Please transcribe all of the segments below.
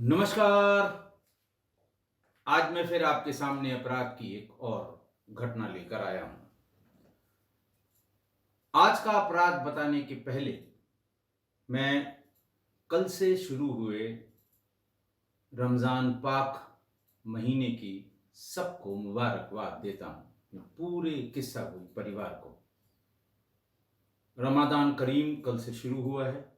नमस्कार। आज मैं फिर आपके सामने अपराध की एक और घटना लेकर आया हूं। आज का अपराध बताने के पहले मैं कल से शुरू हुए रमजान पाक महीने की सबको मुबारकबाद देता हूं, पूरे किस्सा कोई परिवार को। रमादान करीम कल से शुरू हुआ है,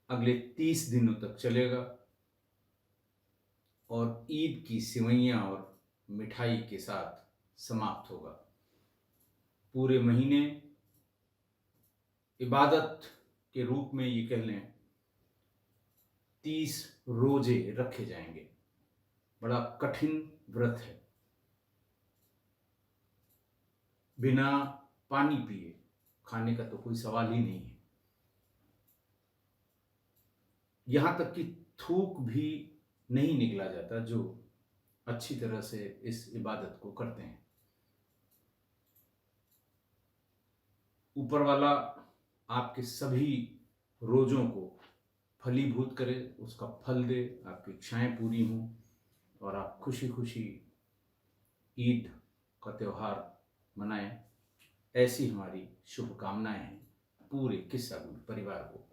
अगले 30 दिनों तक चलेगा और ईद की सिवैयां और मिठाई के साथ समाप्त होगा। पूरे महीने इबादत के रूप में ये कह लें 30 रोजे रखे जाएंगे। बड़ा कठिन व्रत है। बिना पानी पिए खाने का तो कोई सवाल ही नहीं है। यहां तक कि थूक भी नहीं निकला जाता जो अच्छी तरह से इस इबादत को करते हैं। ऊपर वाला आपके सभी रोजों को फलीभूत करे, उसका फल दे, आपकी इच्छाएं पूरी हों और आप खुशी खुशी ईद का त्यौहार मनाएं। ऐसी हमारी शुभकामनाएं हैं पूरे किस्सा परिवार को।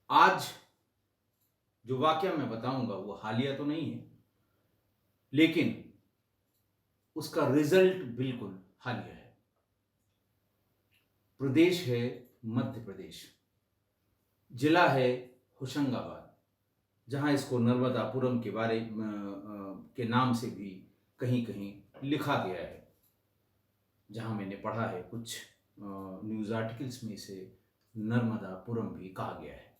आज जो वाकया मैं बताऊंगा वो हालिया तो नहीं है, लेकिन उसका रिजल्ट बिल्कुल हालिया है। प्रदेश है मध्य प्रदेश, जिला है होशंगाबाद, जहां इसको नर्मदापुरम के बारे के नाम से भी कहीं कहीं लिखा गया है। जहां मैंने पढ़ा है कुछ न्यूज़ आर्टिकल्स में इसे नर्मदापुरम भी कहा गया है।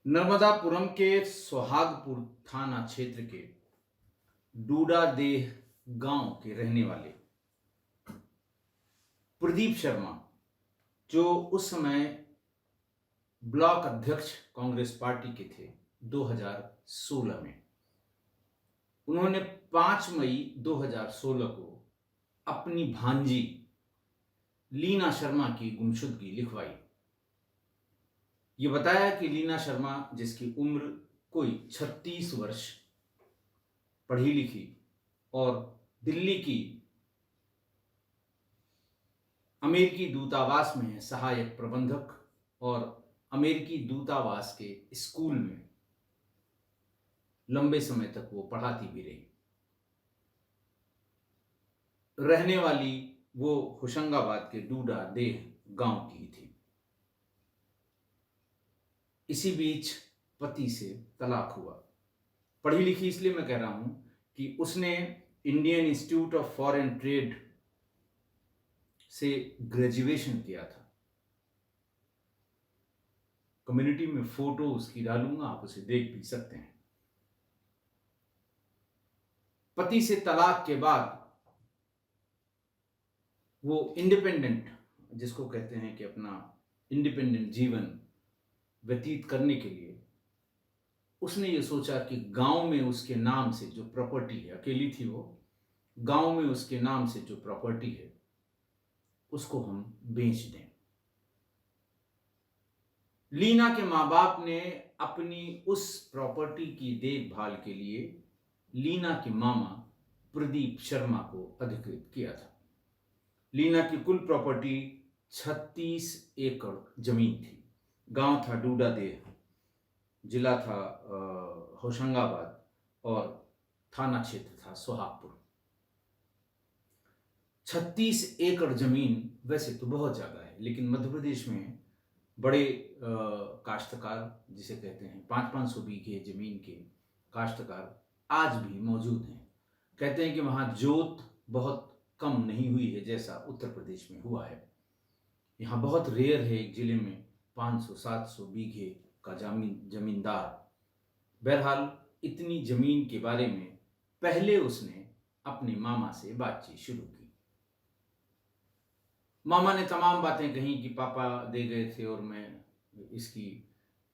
नर्मदापुरम के सोहागपुर थाना क्षेत्र के डूडादेह गांव के रहने वाले प्रदीप शर्मा, जो उस समय ब्लॉक अध्यक्ष कांग्रेस पार्टी के थे 2016 में, उन्होंने 5 मई 2016 को अपनी भांजी लीना शर्मा की गुमशुदगी लिखवाई। ये बताया कि लीना शर्मा, जिसकी उम्र कोई 36 वर्ष, पढ़ी लिखी और दिल्ली की अमेरिकी दूतावास में है सहायक प्रबंधक, और अमेरिकी दूतावास के स्कूल में लंबे समय तक वो पढ़ाती भी रही। रहने वाली वो होशंगाबाद के डूडादेह गांव की थी। इसी बीच पति से तलाक हुआ। पढ़ी लिखी इसलिए मैं कह रहा हूं कि उसने Indian institute of foreign trade से ग्रेजुएशन किया था। कम्युनिटी में फोटो उसकी डालूंगा, आप उसे देख भी सकते हैं। पति से तलाक के बाद वो इंडिपेंडेंट, जिसको कहते हैं कि अपना इंडिपेंडेंट जीवन व्यतीत करने के लिए उसने ये सोचा कि गांव में उसके नाम से जो प्रॉपर्टी है, अकेली थी वो, गांव में उसके नाम से जो प्रॉपर्टी है उसको हम बेच दें। लीना के माँ बाप ने अपनी उस प्रॉपर्टी की देखभाल के लिए लीना के मामा प्रदीप शर्मा को अधिकृत किया था। लीना की कुल प्रॉपर्टी 36 एकड़ जमीन थी। गांव था डूडादेह, जिला था होशंगाबाद और थाना क्षेत्र था सोहागपुर। 36 एकड़ जमीन वैसे तो बहुत ज्यादा है, लेकिन मध्य प्रदेश में बड़े काश्तकार, जिसे कहते हैं 500-500 बीघे जमीन के काश्तकार, आज भी मौजूद हैं। कहते हैं कि वहां जोत बहुत कम नहीं हुई है जैसा उत्तर प्रदेश में हुआ है। यहाँ बहुत रेयर है एक जिले में 500-700 बीघे का जमींदार। बहरहाल इतनी जमीन के बारे में पहले उसने अपने मामा से बातचीत शुरू की। मामा ने तमाम बातें कही कि पापा दे गए थे और मैं इसकी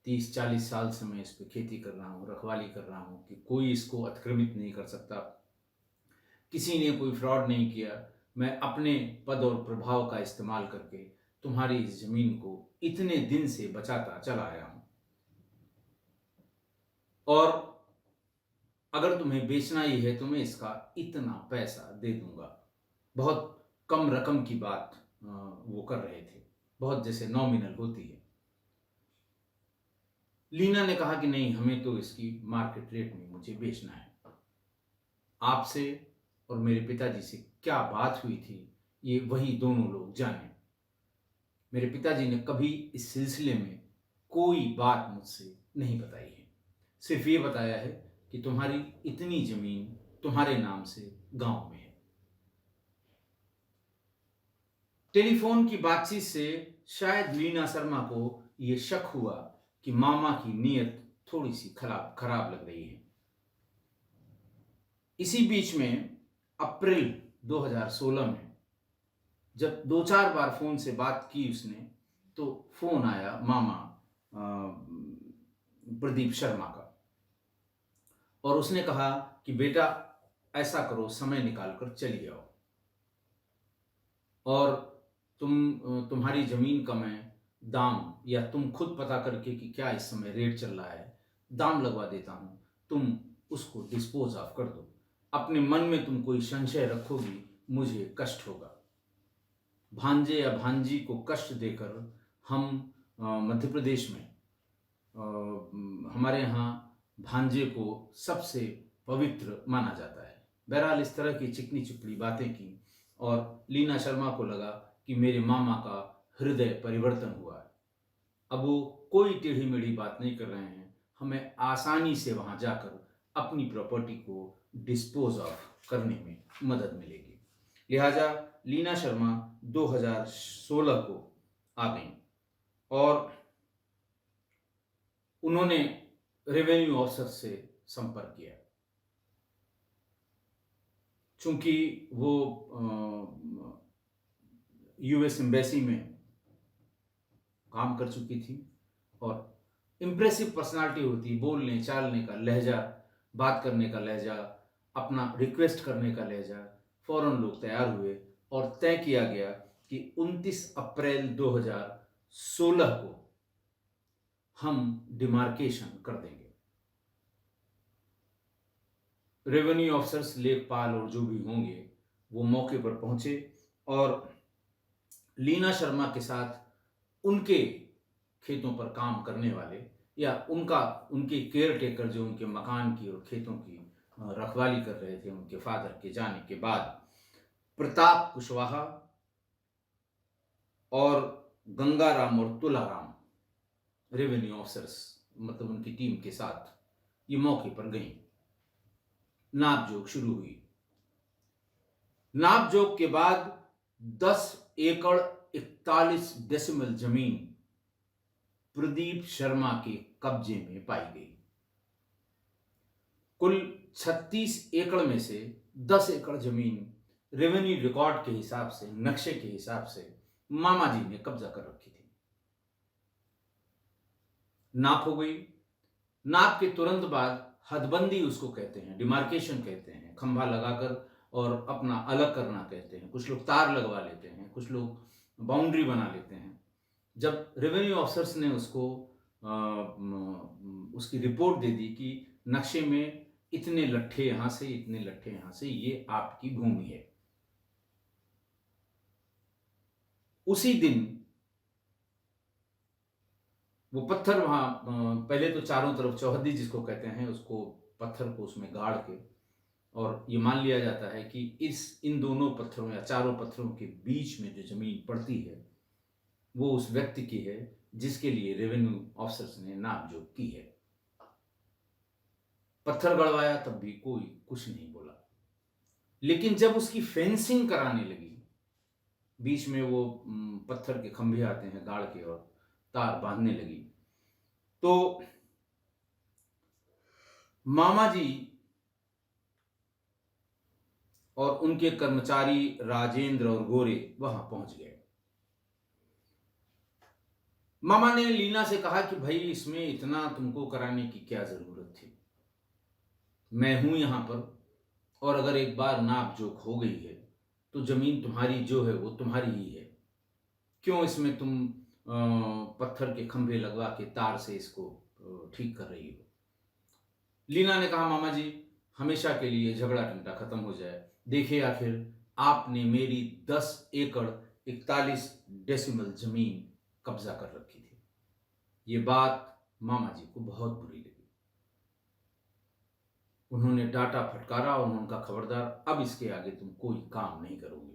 30-40 साल से मैं इस पर खेती कर रहा हूँ, रखवाली कर रहा हूँ, कि कोई इसको अतिक्रमित नहीं कर सकता, किसी ने कोई फ्रॉड नहीं किया। मैं अपने पद और प्रभाव का इस्तेमाल करके तुम्हारी इस जमीन को इतने दिन से बचाता चला आया हूं, और अगर तुम्हें बेचना ही है तो मैं इसका इतना पैसा दे दूंगा। बहुत कम रकम की बात वो कर रहे थे, बहुत जैसे नॉमिनल होती है। लीना ने कहा कि नहीं, हमें तो इसकी मार्केट रेट में मुझे बेचना है। आपसे और मेरे पिताजी से क्या बात हुई थी ये वही दोनों लोग जाने। मेरे पिताजी ने कभी इस सिलसिले में कोई बात मुझसे नहीं बताई है, सिर्फ ये बताया है कि तुम्हारी इतनी जमीन तुम्हारे नाम से गांव में है। टेलीफोन की बातचीत से शायद लीना शर्मा को यह शक हुआ कि मामा की नीयत थोड़ी सी खराब लग रही है। इसी बीच में अप्रैल 2016 में जब 2-4 बार फोन से बात की उसने, तो फोन आया मामा प्रदीप शर्मा का, और उसने कहा कि बेटा ऐसा करो, समय निकाल कर चली आओ, और तुम्हारी जमीन का मैं दाम, या तुम खुद पता करके कि क्या इस समय रेट चल रहा है, दाम लगवा देता हूं, तुम उसको डिस्पोज ऑफ कर दो। अपने मन में तुम कोई संशय रखोगी, मुझे कष्ट होगा। भांजे या भांजी को कष्ट देकर हम मध्य प्रदेश में हमारे यहाँ भांजे को सबसे पवित्र माना जाता है। बहरहाल इस तरह की चिकनी चुपड़ी बातें की, और लीना शर्मा को लगा कि मेरे मामा का हृदय परिवर्तन हुआ है। अब वो कोई टेढ़ी मेढ़ी बात नहीं कर रहे हैं, हमें आसानी से वहां जाकर अपनी प्रॉपर्टी को डिस्पोज ऑफ करने में मदद मिलेगी। लिहाजा लीना शर्मा 2016 को आ गई, और उन्होंने रेवेन्यू ऑफिसर से संपर्क किया। चूंकि वो यूएस एम्बेसी में काम कर चुकी थी, और इम्प्रेसिव पर्सनालिटी होती, बोलने चालने का लहजा, बात करने का लहजा, अपना रिक्वेस्ट करने का लहजा, फौरन लोग तैयार हुए और तय किया गया कि 29 अप्रैल 2016 को हम डिमार्केशन कर देंगे। रेवेन्यू ऑफिसर्स, लेखपाल और जो भी होंगे वो मौके पर पहुंचे, और लीना शर्मा के साथ उनके खेतों पर काम करने वाले, या उनके केयर टेकर जो उनके मकान की और खेतों की रखवाली कर रहे थे उनके फादर के जाने के बाद, प्रताप कुशवाहा और गंगाराम और तुलाराम रेवेन्यू ऑफिसर्स, मतलब उनकी टीम के साथ ये मौके पर गई। नापजोक शुरू हुई। नापजोक के बाद 10 एकड़ 41 डेसिमल जमीन प्रदीप शर्मा के कब्जे में पाई गई। कुल 36 एकड़ में से 10 एकड़ जमीन रेवेन्यू रिकॉर्ड के हिसाब से, नक्शे के हिसाब से मामा जी ने कब्जा कर रखी थी। नाप हो गई। नाप के तुरंत बाद हदबंदी उसको कहते हैं, डिमार्केशन कहते हैं, खंभा लगाकर और अपना अलग करना कहते हैं। कुछ लोग तार लगवा लेते हैं, कुछ लोग बाउंड्री बना लेते हैं। जब रेवेन्यू ऑफिसर्स ने उसकी रिपोर्ट दे दी कि नक्शे में इतने लट्ठे यहां से, इतने लट्ठे यहां से, ये आपकी भूमि है, उसी दिन वो पत्थर वहां, पहले तो चारों तरफ चौहद्दी जिसको कहते हैं, उसको पत्थर को उसमें गाड़ के, और ये मान लिया जाता है कि इन दोनों पत्थरों या चारों पत्थरों के बीच में जो जमीन पड़ती है वो उस व्यक्ति की है जिसके लिए रेवेन्यू ऑफिसर्स ने नापजोक की है। पत्थर गड़वाया तब भी कोई कुछ नहीं बोला, लेकिन जब उसकी फेंसिंग कराने लगी, बीच में वो पत्थर के खंभे आते हैं गाड़ के और तार बांधने लगी, तो मामा जी और उनके कर्मचारी राजेंद्र और गोरे वहां पहुंच गए। मामा ने लीना से कहा कि भाई इसमें इतना तुमको कराने की क्या जरूरत थी, मैं हूं यहां पर, और अगर एक बार नापजोक हो गई है तो जमीन तुम्हारी जो है वो तुम्हारी ही है, क्यों इसमें तुम पत्थर के खंभे लगवा के तार से इसको ठीक कर रही हो? लीना ने कहा, मामा जी, हमेशा के लिए झगड़ा टंटा खत्म हो जाए। देखिए, आखिर आपने मेरी 10 एकड़ 41 डेसिमल जमीन कब्जा कर रखी थी। ये बात मामा जी को बहुत बुरी लगी। उन्होंने डांटा, फटकारा और उन्होंने कहा, खबरदार, अब इसके आगे तुम कोई काम नहीं करोगे।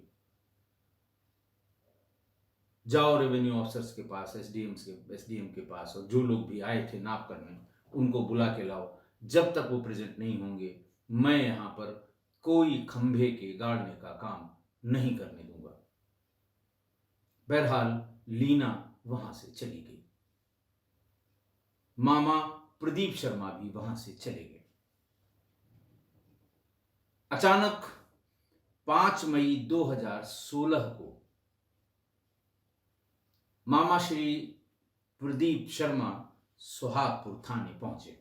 जाओ रेवेन्यू ऑफिसर्स के पास, एसडीएम के पास, और जो लोग भी आए थे नाप करने, उनको बुला के लाओ। जब तक वो प्रेजेंट नहीं होंगे, मैं यहां पर कोई खंभे के गाड़ने का काम नहीं करने दूंगा। बहरहाल लीना वहां से चली गई। मामा प्रदीप शर्मा भी वहां से चले गए। अचानक 5 मई 2016 को मामा श्री प्रदीप शर्मा सुहागपुर थाने पहुंचे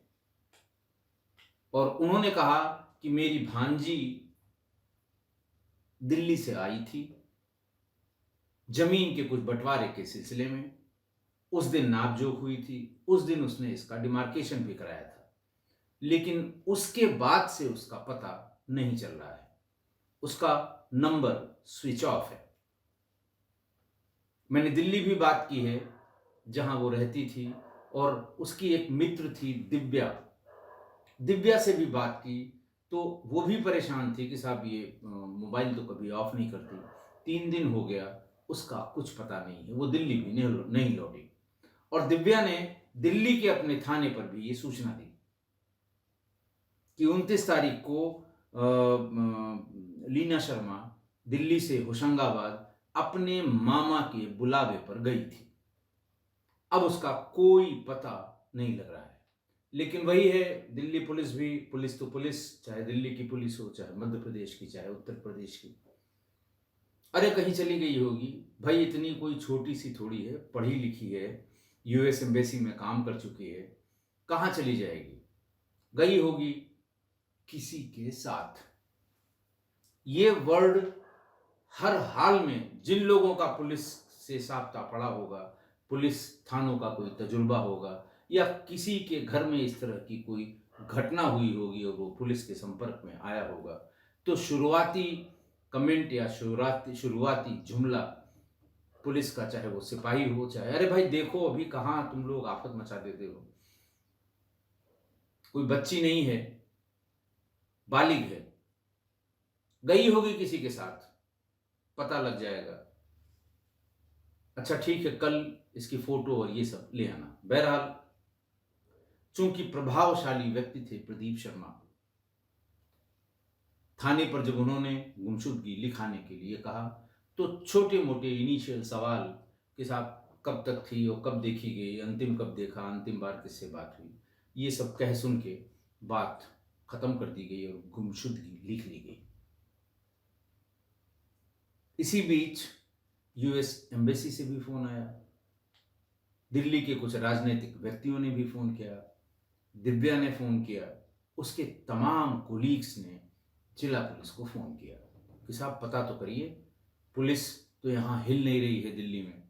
और उन्होंने कहा कि मेरी भांजी दिल्ली से आई थी जमीन के कुछ बंटवारे के सिलसिले में। उस दिन नापजोख हुई थी, उस दिन उसने इसका डिमार्केशन भी कराया था, लेकिन उसके बाद से उसका पता नहीं चल रहा है। उसका नंबर स्विच ऑफ है। मैंने दिल्ली भी बात की है जहां वो रहती थी, और उसकी एक मित्र थी दिव्या से भी बात की, तो वो भी परेशान थी कि साहब ये मोबाइल तो कभी ऑफ नहीं करती। 3 दिन हो गया, उसका कुछ पता नहीं है, वो दिल्ली भी नहीं लौटी। और दिव्या ने दिल्ली के अपने थाने पर भी ये सूचना दी कि 29 तारीख को लीना शर्मा दिल्ली से होशंगाबाद अपने मामा के बुलावे पर गई थी। अब उसका कोई पता नहीं लग रहा है। लेकिन वही है, दिल्ली पुलिस भी, पुलिस तो पुलिस, चाहे दिल्ली की पुलिस हो, चाहे मध्य प्रदेश की, चाहे उत्तर प्रदेश की, अरे कहीं चली गई होगी भाई। इतनी कोई छोटी सी थोड़ी है, पढ़ी लिखी है, यूएस एम्बेसी में काम कर चुकी है, कहां चली जाएगी? गई होगी किसी के साथ। ये वर्ड हर हाल में जिन लोगों का पुलिस से साबता पड़ा होगा, पुलिस थानों का कोई तजुर्बा होगा, या किसी के घर में इस तरह की कोई घटना हुई होगी और वो पुलिस के संपर्क में आया होगा, तो शुरुआती कमेंट या शुरुआती जुमला पुलिस का, चाहे वो सिपाही हो, चाहे अरे भाई देखो अभी कहां तुम लोग आफत मचा देते हो, कोई बच्ची नहीं है, बालिग है, गई होगी किसी के साथ, पता लग जाएगा। अच्छा ठीक है, कल इसकी फोटो और ये सब ले आना। बहरहाल चूंकि प्रभावशाली व्यक्ति थे प्रदीप शर्मा, थाने पर जब उन्होंने गुमशुदगी लिखाने के लिए कहा, तो छोटे मोटे इनिशियल सवाल कि साहब कब तक थी और कब देखी गई, अंतिम कब देखा, अंतिम बार किससे बात हुई, ये सब कह सुन के बात खत्म कर दी गई और गुमशुदगी लिख ली गई। इसी बीच यूएस एम्बेसी से भी फोन आया, दिल्ली के कुछ राजनीतिक व्यक्तियों ने भी फोन किया, दिव्या ने फोन किया, उसके तमाम कोलीग्स ने जिला पुलिस को फोन किया कि साहब पता तो करिए, पुलिस तो यहां हिल नहीं रही है दिल्ली में।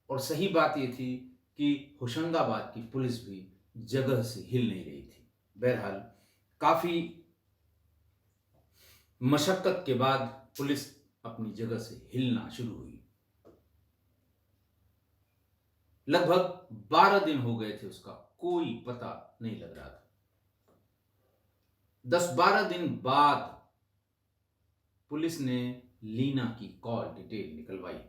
और सही बात यह थी कि होशंगाबाद की पुलिस भी जगह से हिल नहीं रही थी। बहरहाल काफी मशक्कत के बाद पुलिस अपनी जगह से हिलना शुरू हुई। लगभग 12 दिन हो गए थे, उसका कोई पता नहीं लग रहा था। 10-12 दिन बाद पुलिस ने लीना की कॉल डिटेल निकलवाई,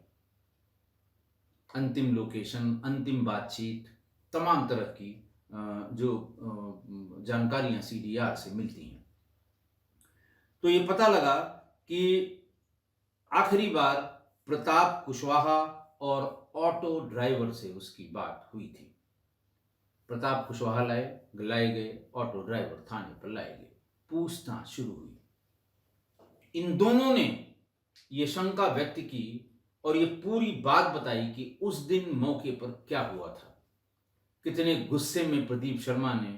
अंतिम लोकेशन, अंतिम बातचीत, तमाम तरह की जो जानकारियां सीडीआर से मिलती हैं। तो ये पता लगा कि आखिरी बार प्रताप कुशवाहा और ऑटो ड्राइवर से उसकी बात हुई थी। प्रताप कुशवाहा लाए गए, ऑटो ड्राइवर थाने पर लाए गए, पूछताछ शुरू हुई। इन दोनों ने ये शंका व्यक्त की और ये पूरी बात बताई कि उस दिन मौके पर क्या हुआ था, कितने गुस्से में प्रदीप शर्मा ने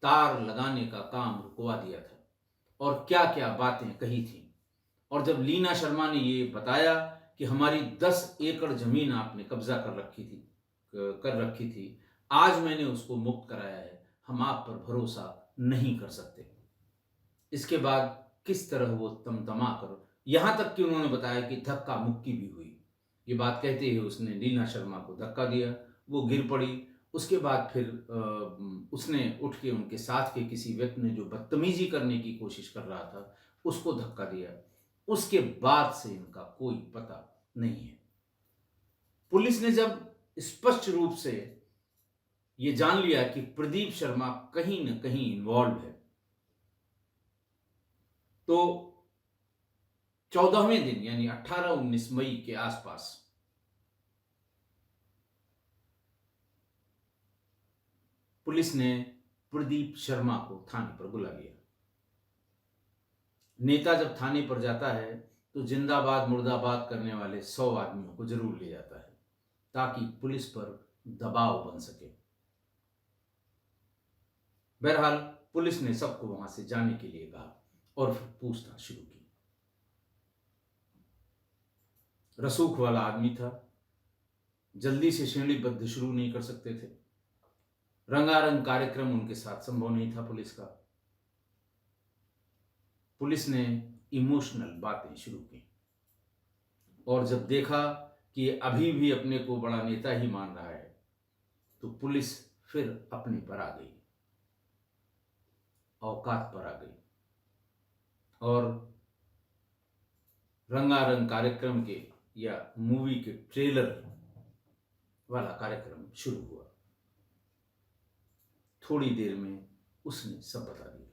तार लगाने का काम रुकवा दिया था और क्या क्या बातें कही थी। और जब लीना शर्मा ने ये बताया कि हमारी 10 एकड़ ज़मीन आपने कब्ज़ा कर रखी थी, आज मैंने उसको मुक्त कराया है, हम आप पर भरोसा नहीं कर सकते। इसके बाद किस तरह वो तमतमा कर, यहाँ तक कि उन्होंने बताया कि धक्का-मुक्की भी हुई। ये बात कहते ही उसने लीना शर्मा को धक्का दिया, वो गिर पड़ी। उसके बाद फिर उसने उठ के उनके साथ के किसी व्यक्ति ने जो बदतमीज़ी करने की कोशिश कर रहा था, उसको धक्का दिया। उसके बाद से इनका कोई पता नहीं है। पुलिस ने जब स्पष्ट रूप से ये जान लिया कि प्रदीप शर्मा कहीं न कहीं इन्वॉल्व है, तो 14वें दिन यानी 18-19 मई के आसपास पुलिस ने प्रदीप शर्मा को थाने पर बुला लिया। नेता जब थाने पर जाता है तो जिंदाबाद मुर्दाबाद करने वाले 100 आदमियों को जरूर ले जाता है ताकि पुलिस पर दबाव बन सके। बहरहाल पुलिस ने सबको वहां से जाने के लिए कहा और फिर पूछताछ शुरू की। रसूख वाला आदमी था, जल्दी से श्रेणीबद्ध शुरू नहीं कर सकते थे, रंगारंग कार्यक्रम उनके साथ संभव नहीं था पुलिस का। पुलिस ने इमोशनल बातें शुरू की और जब देखा कि अभी भी अपने को बड़ा नेता ही मान रहा है तो पुलिस फिर अपने पर आ गई, औकात पर आ गई और रंगारंग कार्यक्रम के या मूवी के ट्रेलर वाला कार्यक्रम शुरू हुआ। थोड़ी देर में उसने सब बता दिया।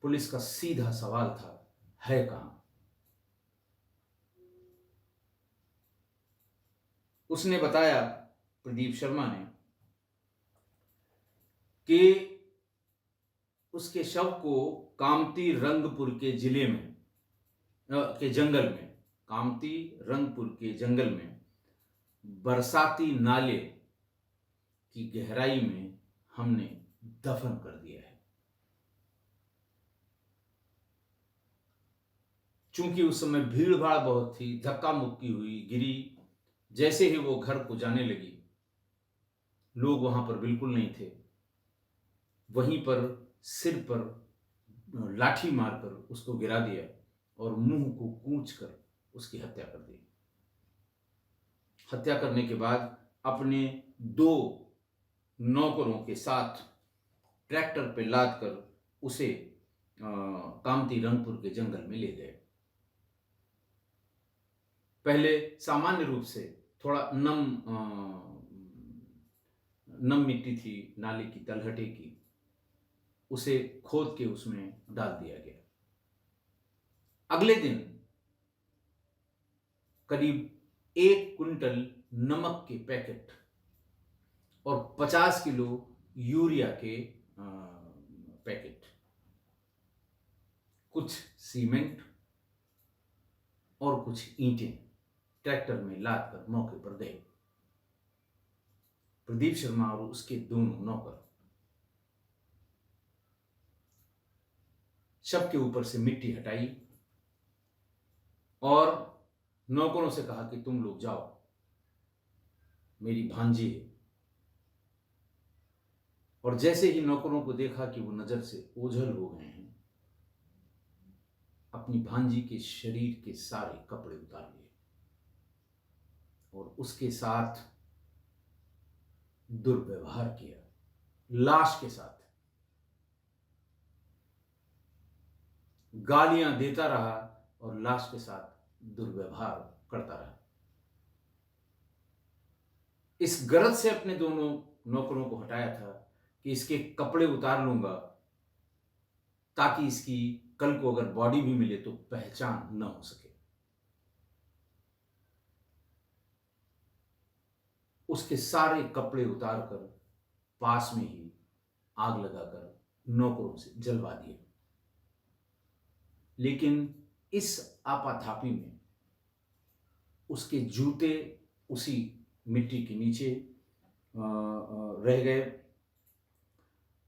पुलिस का सीधा सवाल था, है कहां? उसने बताया, प्रदीप शर्मा ने, कि उसके शव को कामती रंगपुर के जिले में के जंगल में, कामती रंगपुर के जंगल में बरसाती नाले की गहराई में हमने दफन कर दिया है। चूंकि उस समय भीड़ भाड़ बहुत थी, धक्का मुक्की हुई, गिरी। जैसे ही वो घर को जाने लगी, लोग वहां पर बिल्कुल नहीं थे। वहीं पर सिर पर लाठी मारकर उसको गिरा दिया और मुंह को कूंचकर उसकी हत्या कर दी। हत्या करने के बाद अपने 2 नौकरों के साथ ट्रैक्टर पे लाद कर उसे कामती रंगपुर के जंगल में ले गए। पहले सामान्य रूप से थोड़ा नम मिट्टी थी नाले की तलहटे की, उसे खोद के उसमें डाल दिया गया। अगले दिन करीब 1 क्विंटल नमक के पैकेट और 50 किलो यूरिया के पैकेट, कुछ सीमेंट और कुछ ईंटें ट्रैक्टर में लाद कर मौके पर गए। प्रदीप शर्मा और उसके दोनों नौकर शव के ऊपर से मिट्टी हटाई और नौकरों से कहा कि तुम लोग जाओ, मेरी भांजी है। और जैसे ही नौकरों को देखा कि वो नजर से ओझल हो गए हैं, अपनी भांजी के शरीर के सारे कपड़े उतार लिए और उसके साथ दुर्व्यवहार किया, लाश के साथ गालियां देता रहा और लाश के साथ दुर्व्यवहार करता रहा। इस गरज से अपने दोनों नौकरों को हटाया था कि इसके कपड़े उतार लूंगा ताकि इसकी कल को अगर बॉडी भी मिले तो पहचान न हो सके। उसके सारे कपड़े उतारकर पास में ही आग लगाकर नौकरों से जलवा दिए। लेकिन इस आपाधापी में उसके जूते उसी मिट्टी के नीचे रह गए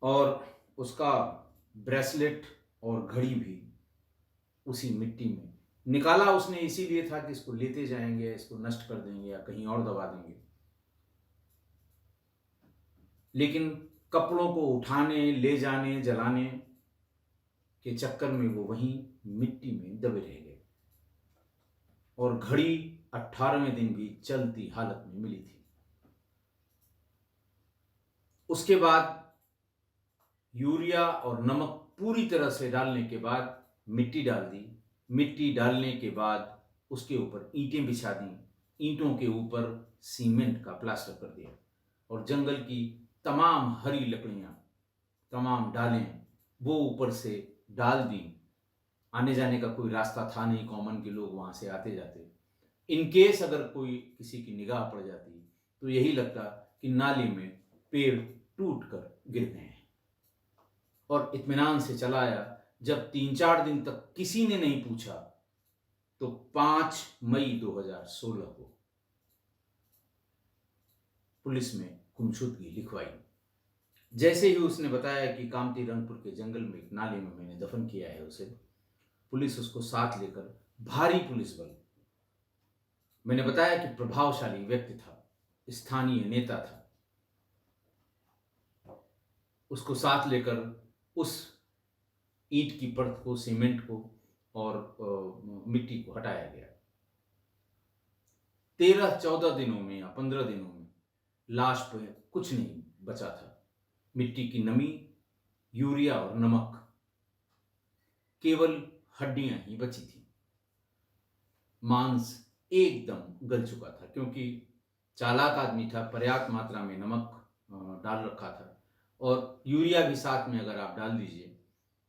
और उसका ब्रेसलेट और घड़ी भी उसी मिट्टी में निकाला उसने इसीलिए था कि इसको लेते जाएंगे, इसको नष्ट कर देंगे या कहीं और दबा देंगे। लेकिन कपड़ों को उठाने, ले जाने, जलाने के चक्कर में वो वहीं मिट्टी में दबे रह गए और घड़ी 18वें दिन भी चलती हालत में मिली थी। उसके बाद यूरिया और नमक पूरी तरह से डालने के बाद मिट्टी डाल दी। मिट्टी डालने के बाद उसके ऊपर ईंटें बिछा दी, ईंटों के ऊपर सीमेंट का प्लास्टर कर दिया और जंगल की तमाम हरी लकड़ियां, तमाम डालें वो ऊपर से डाल दी। आने जाने का कोई रास्ता था नहीं, कॉमन के लोग वहां से आते जाते। इन केस अगर कोई किसी की निगाह पड़ जाती तो यही लगता कि नाली में पेड़ टूट कर गिर गए हैं। और इत्मीनान से चला आया। जब 3-4 दिन तक किसी ने नहीं पूछा तो 5 मई 2016 को पुलिस में गुमशुदगी लिखवाई। जैसे ही उसने बताया कि कामती रंगपुर के जंगल में एक नाले में मैंने दफन किया है उसे, पुलिस उसको साथ लेकर, भारी पुलिस बल, मैंने बताया कि प्रभावशाली व्यक्ति था, स्थानीय नेता था, उसको साथ लेकर उस ईंट की परत को, सीमेंट को और मिट्टी को हटाया गया। 13-14 दिनों में या 15 दिनों में लाश पर कुछ नहीं बचा था। मिट्टी की नमी, यूरिया और नमक, केवल हड्डियां ही बची थी। मांस एकदम गल चुका था क्योंकि चालाक आदमी था, पर्याप्त मात्रा में नमक डाल रखा था और यूरिया भी साथ में अगर आप डाल दीजिए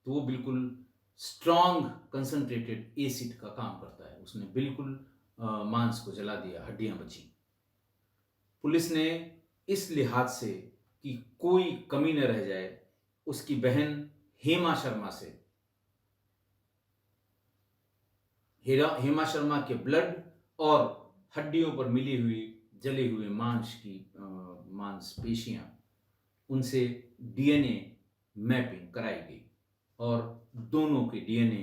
तो वो बिल्कुल स्ट्रॉन्ग कंसंट्रेटेड एसिड का काम करता है। उसने बिल्कुल मांस को जला दिया, हड्डियां बची। पुलिस ने इस लिहाज से कि कोई कमी न रह जाए, उसकी बहन हेमा शर्मा से, हेमा शर्मा के ब्लड और हड्डियों पर मिली हुई जले हुए मांसपेशियां, उनसे डीएनए मैपिंग कराई गई और दोनों के डीएनए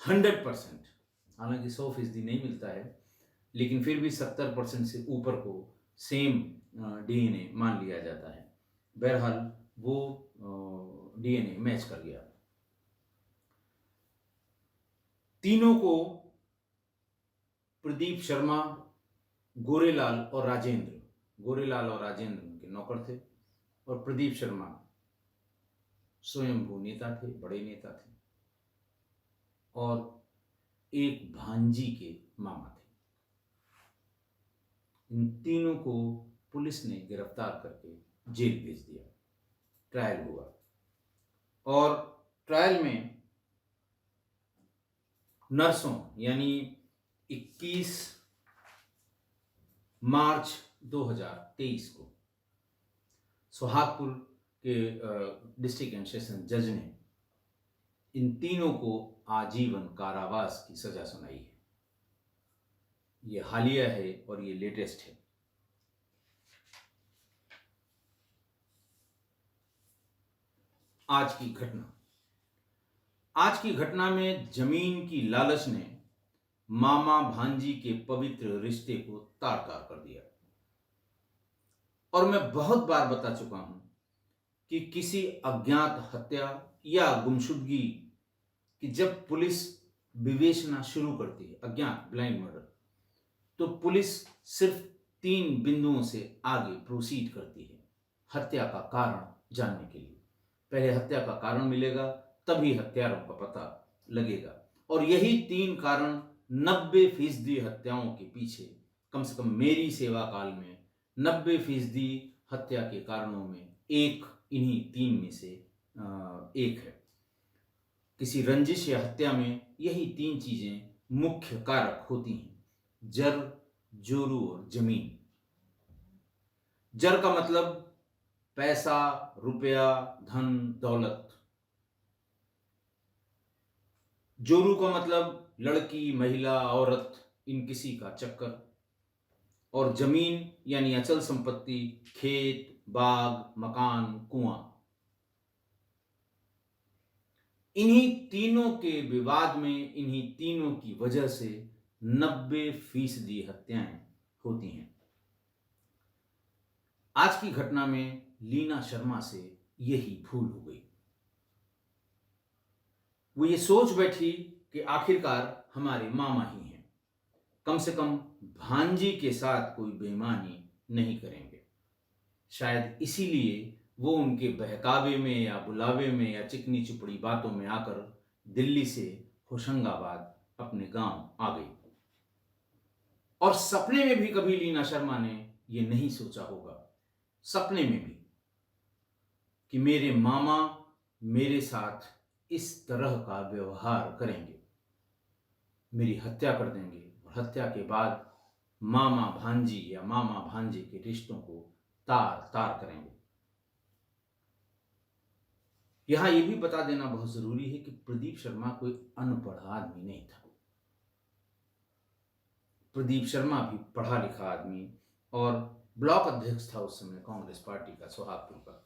100%, हालांकि 100% नहीं मिलता है, लेकिन फिर भी 70% से ऊपर को सेम डीएनए मान लिया जाता है। बहरहाल वो डीएनए मैच कर गया। तीनों को प्रदीप शर्मा, गोरेलाल और राजेंद्र उनके नौकर थे और प्रदीप शर्मा स्वयंभू नेता थे, बड़े नेता थे और एक भांजी के मामा थे। इन तीनों को पुलिस ने गिरफ्तार करके जेल भेज दिया। ट्रायल हुआ और ट्रायल में नर्सों, यानी 21 मार्च 2023 को सोहागपुर के डिस्ट्रिक्ट एंड सेशन जज ने इन तीनों को आजीवन कारावास की सजा सुनाई है। ये हालिया है और ये लेटेस्ट है। आज की घटना में जमीन की लालच ने मामा भांजी के पवित्र रिश्ते को तार-तार कर दिया। और मैं बहुत बार बता चुका हूं कि किसी अज्ञात हत्या या गुमशुदगी की जब पुलिस विवेचना शुरू करती है, अज्ञात ब्लाइंड मर्डर, तो पुलिस सिर्फ 3 बिंदुओं से आगे प्रोसीड करती है हत्या का कारण जानने के लिए। पहले हत्या का कारण मिलेगा, तभी हत्यारों का पता लगेगा। और यही 3 कारण 90% हत्याओं के पीछे, कम से कम मेरी सेवा काल में 90% हत्या के कारणों में एक इन्हीं 3 में से एक है। किसी रंजिश या हत्या में यही 3 चीजें मुख्य कारक होती हैं: जर, जोरू और जमीन। जर का मतलब पैसा, रुपया, धन, दौलत। जोरू का मतलब लड़की, महिला, औरत, इन किसी का चक्कर। और जमीन यानी अचल संपत्ति, खेत, बाग, मकान, कुआं। इन्हीं तीनों के विवाद में, इन्हीं तीनों की वजह से 90% हत्याएं होती हैं। आज की घटना में लीना शर्मा से यही भूल हो गई। वो ये सोच बैठी कि आखिरकार हमारे मामा ही हैं, कम से कम भांजी के साथ कोई बेईमानी नहीं करेंगे। शायद इसीलिए वो उनके बहकावे में या बुलावे में या चिकनी चुपड़ी बातों में आकर दिल्ली से होशंगाबाद अपने गांव आ गई। और सपने में भी कभी लीना शर्मा ने ये नहीं सोचा होगा, सपने में भी, कि मेरे मामा मेरे साथ इस तरह का व्यवहार करेंगे, मेरी हत्या कर देंगे और हत्या के बाद मामा भांजी या मामा भांजे के रिश्तों को तार तार करेंगे। यहां यह भी बता देना बहुत जरूरी है कि प्रदीप शर्मा कोई अनपढ़ आदमी नहीं था। प्रदीप शर्मा भी पढ़ा लिखा आदमी और ब्लॉक अध्यक्ष था उस समय कांग्रेस पार्टी का सोहागपुर का।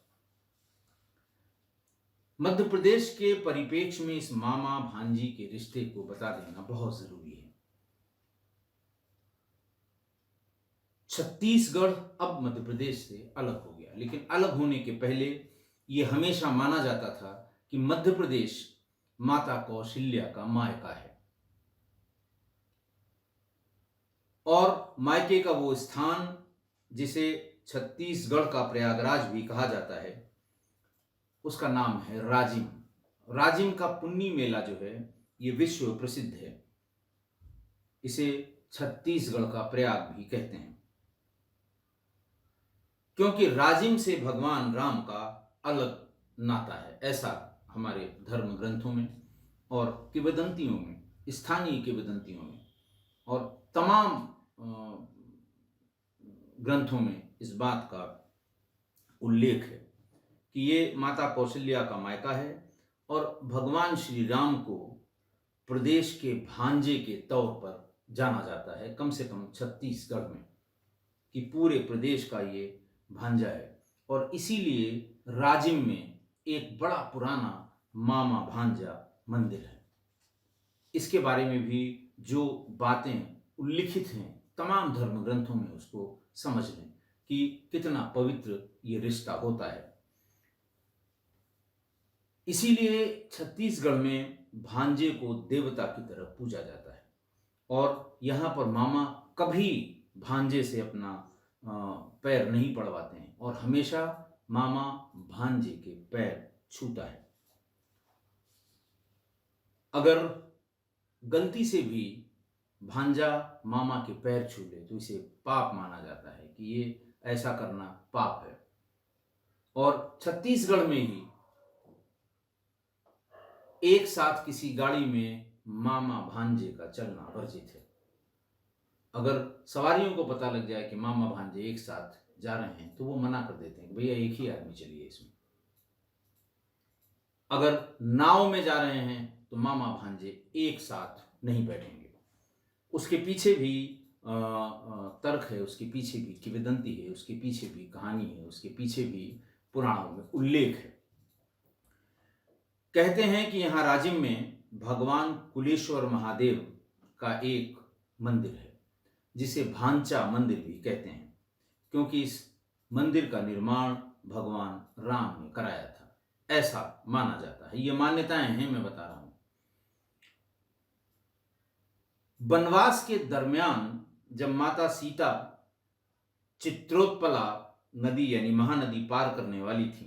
मध्य प्रदेश के परिप्रेक्ष्य में इस मामा भांजी के रिश्ते को बता देना बहुत जरूरी है। छत्तीसगढ़ अब मध्य प्रदेश से अलग हो गया, लेकिन अलग होने के पहले यह हमेशा माना जाता था कि मध्य प्रदेश माता कौशल्या का मायका है और मायके का वो स्थान जिसे छत्तीसगढ़ का प्रयागराज भी कहा जाता है, उसका नाम है राजिम। राजिम का पुन्नी मेला जो है ये विश्व प्रसिद्ध है, इसे छत्तीसगढ़ का प्रयाग भी कहते हैं, क्योंकि राजिम से भगवान राम का अलग नाता है, ऐसा हमारे धर्म ग्रंथों में और किंवदंतियों में, स्थानीय किंवदंतियों में और तमाम ग्रंथों में इस बात का उल्लेख है कि ये माता कौशल्या का मायका है और भगवान श्री राम को प्रदेश के भांजे के तौर पर जाना जाता है, कम से कम छत्तीसगढ़ में, कि पूरे प्रदेश का ये भांजा है। और इसीलिए राजिम में एक बड़ा पुराना मामा भांजा मंदिर है। इसके बारे में भी जो बातें उल्लिखित हैं तमाम धर्म ग्रंथों में, उसको समझ लें कि कितना पवित्र ये रिश्ता होता है। इसीलिए छत्तीसगढ़ में भांजे को देवता की तरह पूजा जाता है और यहाँ पर मामा कभी भांजे से अपना पैर नहीं पड़वाते हैं और हमेशा मामा भांजे के पैर छूता है। अगर गलती से भी भांजा मामा के पैर छू ले तो इसे पाप माना जाता है कि ये ऐसा करना पाप है। और छत्तीसगढ़ में ही एक साथ किसी गाड़ी में मामा भांजे का चलना वर्जित है। अगर सवारियों को पता लग जाए कि मामा भांजे एक साथ जा रहे हैं तो वो मना कर देते हैं कि भैया एक ही आदमी चलिए इसमें। अगर नाव में जा रहे हैं तो मामा भांजे एक साथ नहीं बैठेंगे। उसके पीछे भी तर्क है, उसके पीछे भी किंवदंती है, उसके पीछे भी कहानी है, उसके पीछे भी पुराणों में उल्लेख है। कहते हैं कि यहाँ राजिम में भगवान कुलेश्वर महादेव का एक मंदिर है जिसे भांचा मंदिर भी कहते हैं, क्योंकि इस मंदिर का निर्माण भगवान राम ने कराया था, ऐसा माना जाता है। ये मान्यताएं हैं, मैं बता रहा हूं। वनवास के दरमियान जब माता सीता चित्रोत्पला नदी यानी महानदी पार करने वाली थी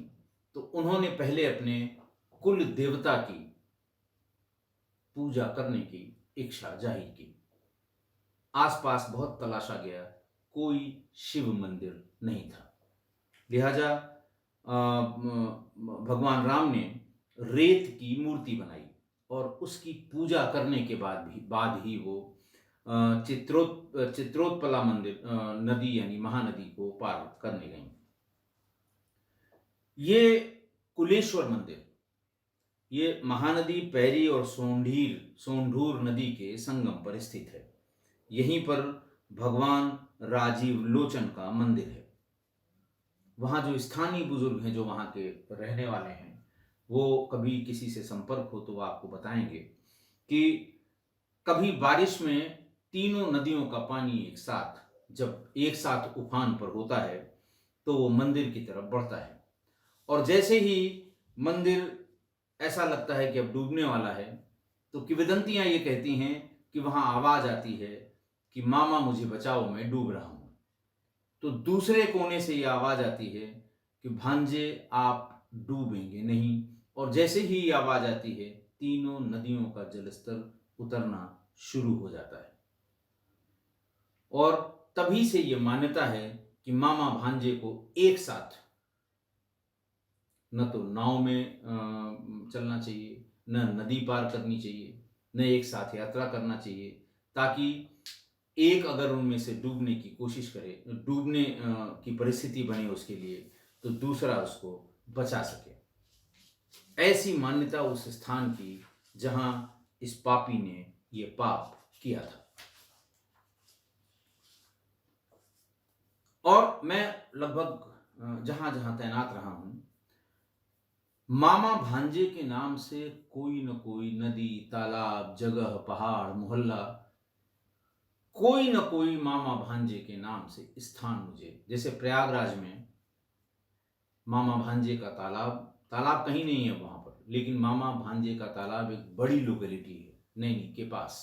तो उन्होंने पहले अपने कुल देवता की पूजा करने की इच्छा जाहिर की। आसपास बहुत तलाशा गया, कोई शिव मंदिर नहीं था। लिहाजा भगवान राम ने रेत की मूर्ति बनाई और उसकी पूजा करने के बाद ही वो चित्रोत्पला मंदिर नदी यानी महानदी को पार करने गई। ये कुलेश्वर मंदिर ये महानदी पैरी और सोंढूर नदी के संगम पर स्थित है। यहीं पर भगवान राजीव लोचन का मंदिर है। वहाँ जो स्थानीय बुजुर्ग हैं, जो वहाँ के रहने वाले हैं, वो कभी किसी से संपर्क हो तो वो आपको बताएंगे कि कभी बारिश में तीनों नदियों का पानी एक साथ, जब एक साथ उफान पर होता है तो वो मंदिर की तरफ बढ़ता है, और जैसे ही मंदिर ऐसा लगता है कि अब डूबने वाला है, तो किंवदंतियां ये कहती हैं कि वहां आवाज आती है कि मामा मुझे बचाओ, मैं डूब रहा हूं। तो दूसरे कोने से ये आवाज आती है कि भांजे आप डूबेंगे नहीं, और जैसे ही ये आवाज आती है तीनों नदियों का जलस्तर उतरना शुरू हो जाता है। और तभी से ये मान्यता है कि मामा भांजे को एक साथ न तो नाव में चलना चाहिए, न नदी पार करनी चाहिए, न एक साथ यात्रा करना चाहिए, ताकि एक अगर उनमें से डूबने की कोशिश करे, डूबने की परिस्थिति बने उसके लिए, तो दूसरा उसको बचा सके। ऐसी मान्यता उस स्थान की जहां इस पापी ने ये पाप किया था। और मैं लगभग जहां जहां तैनात रहा हूं, मामा भांजे के नाम से कोई न कोई नदी, तालाब, जगह, पहाड़, मोहल्ला, कोई न कोई मामा भांजे के नाम से स्थान मुझे, जैसे प्रयागराज में मामा भांजे का तालाब, तालाब कहीं नहीं है वहां पर, लेकिन मामा भांजे का तालाब एक बड़ी लोकेलिटी है नैनी के पास,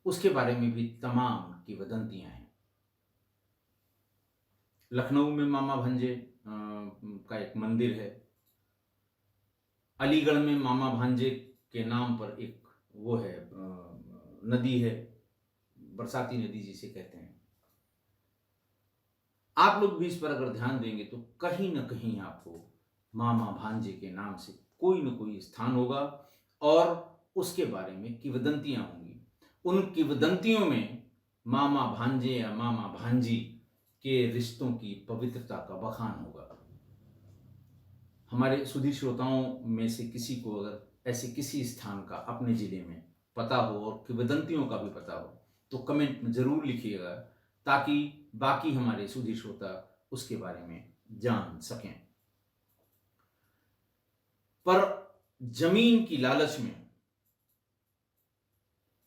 उसके बारे में भी तमाम किंवदंतियां हैं। लखनऊ में मामा भांजे का एक मंदिर है। अलीगढ़ में मामा भांजे के नाम पर एक वो है, नदी है, बरसाती नदी जिसे कहते हैं। आप लोग भी इस पर अगर ध्यान देंगे तो कहीं ना कहीं आपको मामा भांजे के नाम से कोई न कोई स्थान होगा, और उसके बारे में किंवदंतियां होंगी। उन किंवदंतियों में मामा भांजे या मामा भांजी के रिश्तों की पवित्रता का बखान होगा। हमारे सुधी श्रोताओं में से किसी को अगर ऐसे किसी स्थान का अपने जिले में पता हो और किंवदंतियों का भी पता हो तो कमेंट में जरूर लिखिएगा, ताकि बाकी हमारे सुधी श्रोता उसके बारे में जान सकें। पर जमीन की लालच में,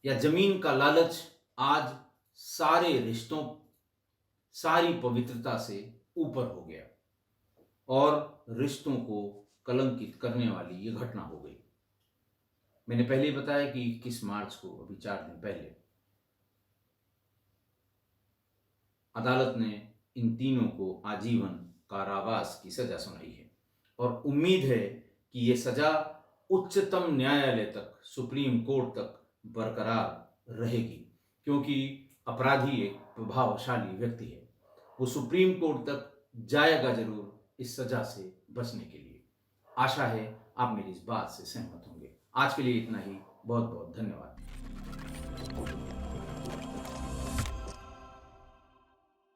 या जमीन का लालच आज सारे रिश्तों, सारी पवित्रता से ऊपर हो गया, और रिश्तों को कलंकित करने वाली ये घटना हो गई। मैंने पहले ही बताया कि 21 मार्च को, अभी 4 दिन पहले, अदालत ने इन तीनों को आजीवन कारावास की सजा सुनाई है, और उम्मीद है कि ये सजा उच्चतम न्यायालय तक, सुप्रीम कोर्ट तक बरकरार रहेगी, क्योंकि अपराधी एक प्रभावशाली व्यक्ति है। वो सुप्रीम कोर्ट तक जाएगा जरूर इस सजा से बचने के लिए। आशा है आप मेरी इस बात से सहमत होंगे। आज के लिए इतना ही। बहुत बहुत धन्यवाद।